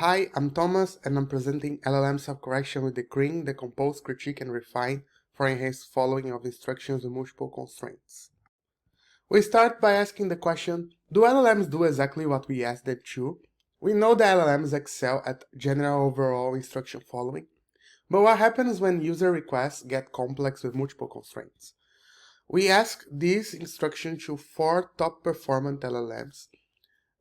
Hi, I'm Thomas and I'm presenting LLM Self-Correction with DECRIM, Decompose, Critique, and Refine for enhanced following of instructions with multiple constraints. We start by asking the question, do LLMs do exactly what we asked them to? We know that LLMs excel at general overall instruction following, but what happens when user requests get complex with multiple constraints? We ask these instructions to 4 top performant LLMs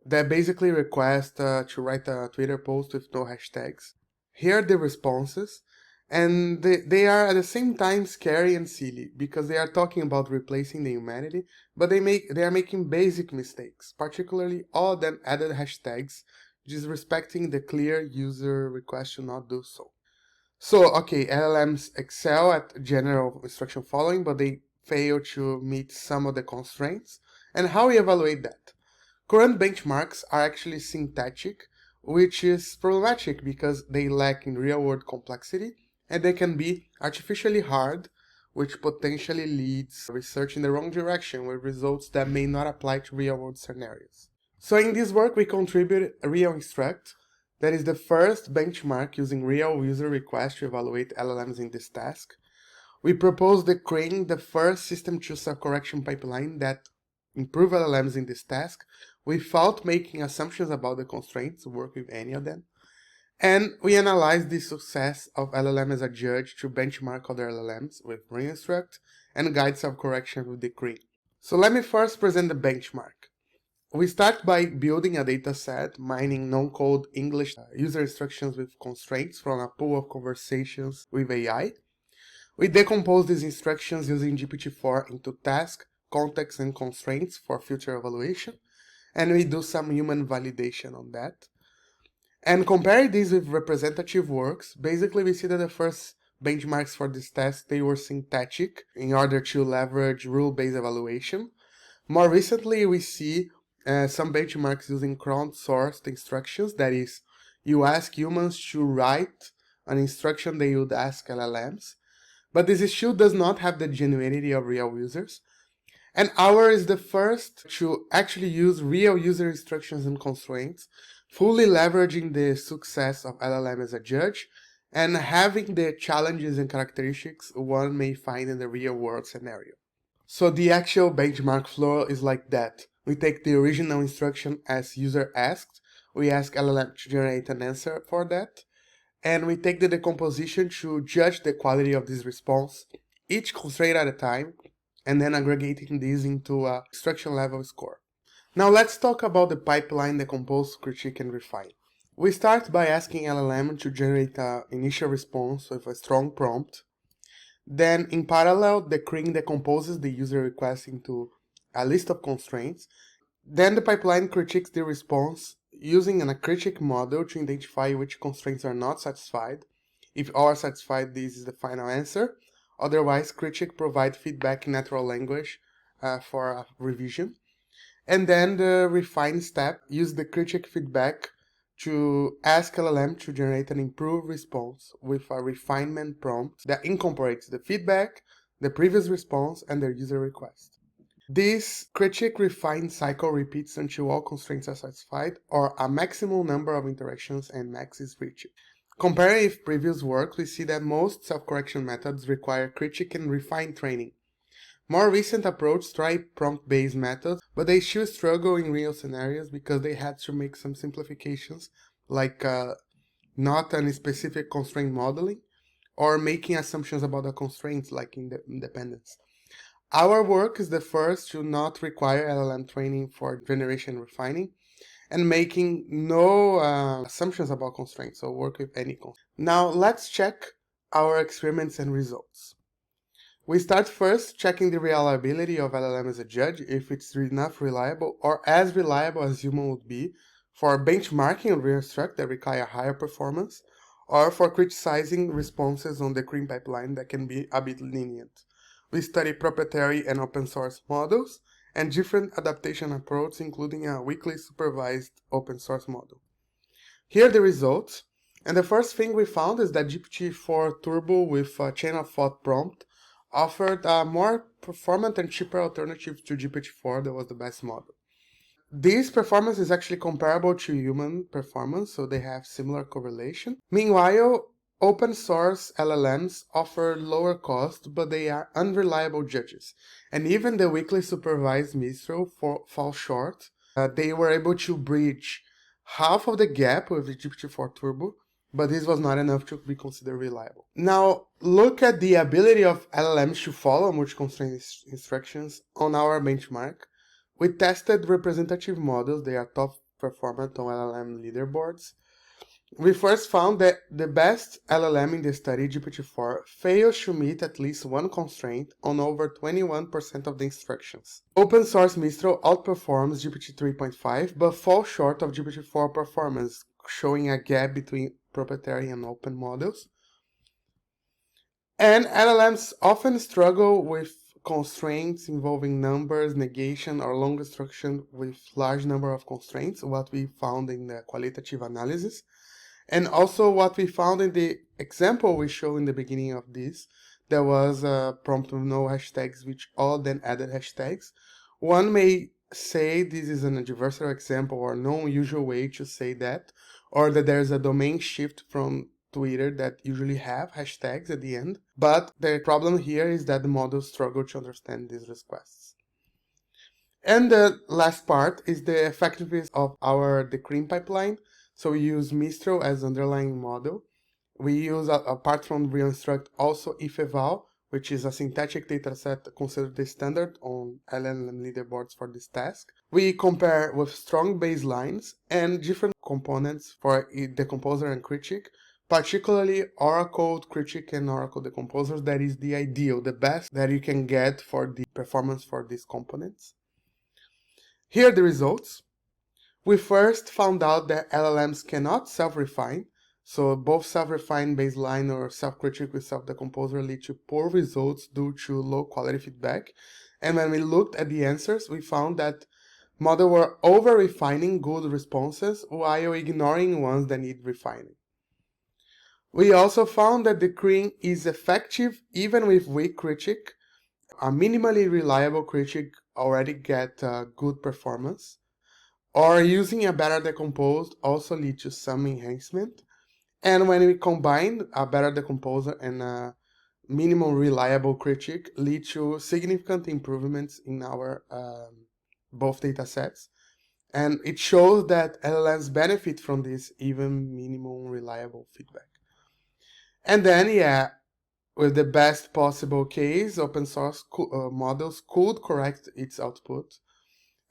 that basically request to write a Twitter post with no hashtags. Here are the responses, and they are at the same time scary and silly because they are talking about replacing the humanity, but they are making basic mistakes, particularly all of them added hashtags, disrespecting the clear user request to not do so. So, okay, LLMs excel at general instruction following, but they fail to meet some of the constraints. And how we evaluate that? Current benchmarks are actually syntactic, which is problematic because they lack in real-world complexity, and they can be artificially hard, which potentially leads research in the wrong direction with results that may not apply to real-world scenarios. So in this work, we contribute a real instruct, that is the first benchmark using real user requests to evaluate LLMs in this task. We propose creating the first system-to self-correction pipeline that improve LLMs in this task without making assumptions about the constraints to work with any of them. And we analyze the success of LLM as a judge to benchmark other LLMs with reinstruct and guide self-correction with DECRIM. So let me first present the benchmark. We start by building a dataset, mining non-code English user instructions with constraints from a pool of conversations with AI. We decompose these instructions using GPT-4 into task, context, and constraints for future evaluation, and we do some human validation on that. And compare these with representative works, basically we see that the first benchmarks for this test, they were syntactic in order to leverage rule-based evaluation. More recently, we see some benchmarks using crowdsourced instructions, that is, you ask humans to write an instruction they would ask LLMs, but this issue does not have the genuinity of real users. And ours is the first to actually use real user instructions and constraints, fully leveraging the success of LLM as a judge, and having the challenges and characteristics one may find in the real world scenario. So the actual benchmark flow is like that. We take the original instruction as user asked, we ask LLM to generate an answer for that, and we take the decomposition to judge the quality of this response, each constraint at a time, and then aggregating these into a instruction level score. Now let's talk about the pipeline Decompose, Critique, and Refine. We start by asking LLM to generate an initial response with a strong prompt. Then in parallel, DECRIM decomposes the user request into a list of constraints. Then the pipeline critiques the response using a critique model to identify which constraints are not satisfied. If all are satisfied, this is the final answer. Otherwise, critique provides feedback in natural language for a revision. And then the refine step uses the critique feedback to ask LLM to generate an improved response with a refinement prompt that incorporates the feedback, the previous response, and the user request. This critique refine cycle repeats until all constraints are satisfied or a maximum number of interactions and max is reached. Comparing with previous work, we see that most self-correction methods require critique and refine training. More recent approaches try prompt-based methods, but they still struggle in real scenarios because they had to make some simplifications, like not any specific constraint modeling, or making assumptions about the constraints like independence. Our work is the first to not require LLM training for generation refining, and making no assumptions about constraints, so work with any constraint. Now let's check our experiments and results. We start first checking the reliability of LLM as a judge, if it's enough reliable or as reliable as human would be for benchmarking and reinstruct that require higher performance, or for criticizing responses on the DECRIM pipeline that can be a bit lenient. We study proprietary and open source models and different adaptation approaches, including a weakly supervised open source model. Here are the results, and the first thing we found is that GPT-4 Turbo with a chain of thought prompt offered a more performant and cheaper alternative to GPT-4 that was the best model. This performance is actually comparable to human performance, so they have similar correlation. Meanwhile, open source LLMs offer lower cost, but they are unreliable judges. And even the weakly supervised Mistral fall short. They were able to bridge half of the gap with the GPT-4 Turbo, but this was not enough to be considered reliable. Now, look at the ability of LLMs to follow multi-constraint instructions on our benchmark. We tested representative models, they are top performant on LLM leaderboards. We first found that the best LLM in the study, GPT-4, fails to meet at least one constraint on over 21% of the instructions. Open source Mistral outperforms GPT 3.5 but falls short of GPT-4 performance, showing a gap between proprietary and open models. And LLMs often struggle with constraints involving numbers, negation, or long instruction with large number of constraints, what we found in the qualitative analysis. And also what we found in the example we showed in the beginning of this, there was a prompt with no hashtags, which all then added hashtags. One may say this is an adversarial example or no usual way to say that, or that there's a domain shift from Twitter that usually have hashtags at the end. But the problem here is that the models struggle to understand these requests. And the last part is the effectiveness of our DECRIM pipeline. So we use Mistral as underlying model. We use, apart from reinstruct, also if-eval, which is a syntactic dataset considered the standard on LLM leaderboards for this task. We compare with strong baselines and different components for Decomposer and Critic, particularly Oracle Critic and Oracle Decomposers. That is the ideal, the best that you can get for the performance for these components. Here are the results. We first found out that LLMs cannot self-refine, so both self-refine baseline or self-critic with self-decomposer lead to poor results due to low quality feedback. And when we looked at the answers, we found that models were over-refining good responses while ignoring ones that need refining. We also found that DECRIM is effective even with weak critic. A minimally reliable critic already get good performance. Or using a better decomposed also leads to some enhancement. And when we combine a better decomposer and a minimum reliable critic, lead to significant improvements in our both datasets. And it shows that LLMs benefit from this even minimum reliable feedback. And then, with the best possible case, open source models could correct its output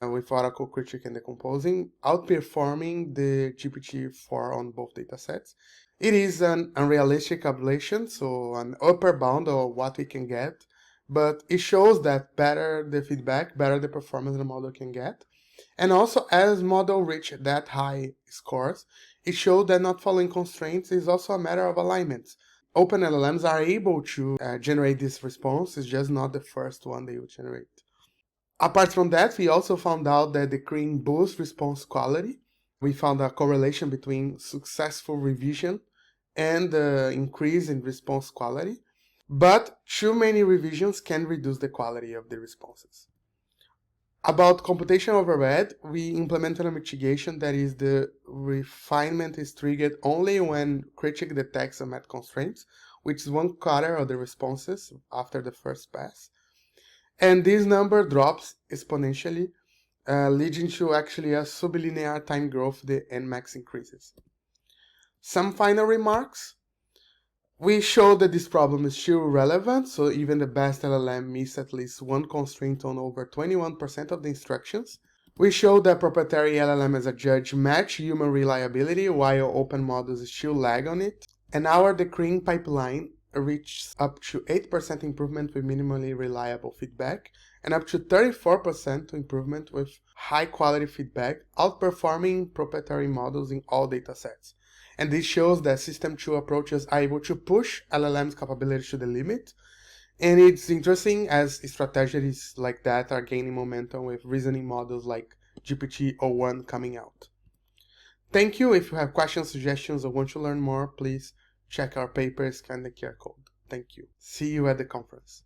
with Oracle Critic and Decomposing, outperforming the GPT-4 on both datasets. It is an unrealistic ablation, so an upper bound of what we can get, but it shows that better the feedback, better the performance the model can get. And also, as model reach that high scores, it showed that not following constraints is also a matter of alignment. Open LLMs are able to generate this response, it's just not the first one they will generate. Apart from that, we also found out that DECRIM boosts response quality. We found a correlation between successful revision and the increase in response quality, but too many revisions can reduce the quality of the responses. About computation overhead, we implemented a mitigation that is the refinement is triggered only when Critic detects unmet constraints, which is 1/4 of the responses after the first pass. And this number drops exponentially, leading to actually a sublinear time growth, the Nmax increases. Some final remarks. We showed that this problem is still relevant, so even the best LLM missed at least one constraint on over 21% of the instructions. We showed that proprietary LLM as a judge match human reliability while open models still lag on it. And our DECRIM pipeline reached up to 8% improvement with minimally reliable feedback and up to 34% improvement with high quality feedback, outperforming proprietary models in all datasets. And this shows that System 2 approaches are able to push LLM's capability to the limit. And it's interesting as strategies like that are gaining momentum with reasoning models like GPT-01 coming out. Thank you. If you have questions, suggestions, or want to learn more, please check our paper, scan the QR code. Thank you. See you at the conference.